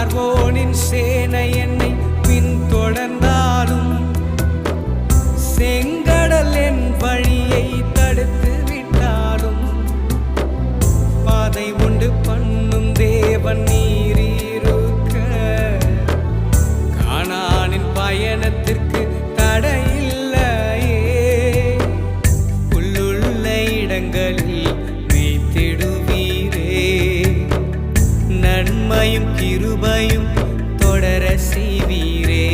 பார்வோனின் சேனை என்னை பின்தொடர்ந்தாலும் செங்கடல் என் வழியை தடுத்து விட்டாலும் பாதை உண்டு பண்ணும் தேவன் நீரிருக்க கானானின் பயணத்திற்கு தடையில்லையே. புல்லுள்ள இடங்களில் மேய்த்திடுவீரே, நன்மையும் கிருபையும் தொடர செய்வீரே.